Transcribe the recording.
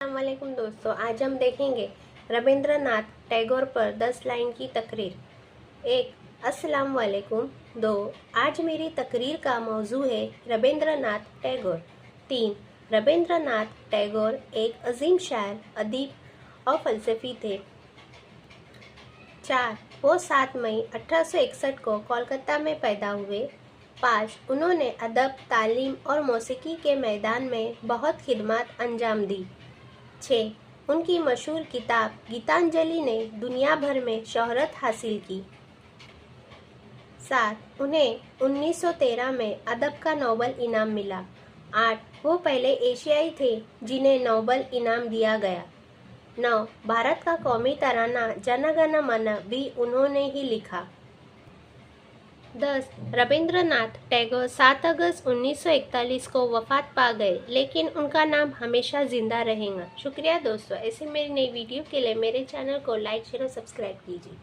अस्सलाम वालेकुम दोस्तों, आज हम देखेंगे रविंद्रनाथ टैगोर पर 10 लाइन की तकरीर। 1. अस्सलाम वालेकुम। 2. आज मेरी तकरीर का मौजू है रविंद्रनाथ टैगोर। 3. रविंद्रनाथ टैगोर एक अजीम शायर, अदीब और फलसफी थे। 4. वो 7 मई 1861 को कोलकाता में पैदा हुए। 5. उन्होंने अदब, तालीम और मौसीकी के मैदान में बहुत खिदमत अंजाम दी। 6. उनकी मशहूर किताब गीतांजलि ने दुनिया भर में शोहरत हासिल की। 7. उन्हें 1913 में अदब का नोबेल इनाम मिला। 8. वो पहले एशियाई थे जिन्हें नोबेल इनाम दिया गया। 9. भारत का कौमी तराना जन गण मन भी उन्होंने ही लिखा। 10. रविंद्रनाथ टैगोर 7 अगस्त 1941 को वफात पा गए, लेकिन उनका नाम हमेशा जिंदा रहेगा। शुक्रिया दोस्तों, ऐसी मेरी नई वीडियो के लिए मेरे चैनल को लाइक, शेयर और सब्सक्राइब कीजिए।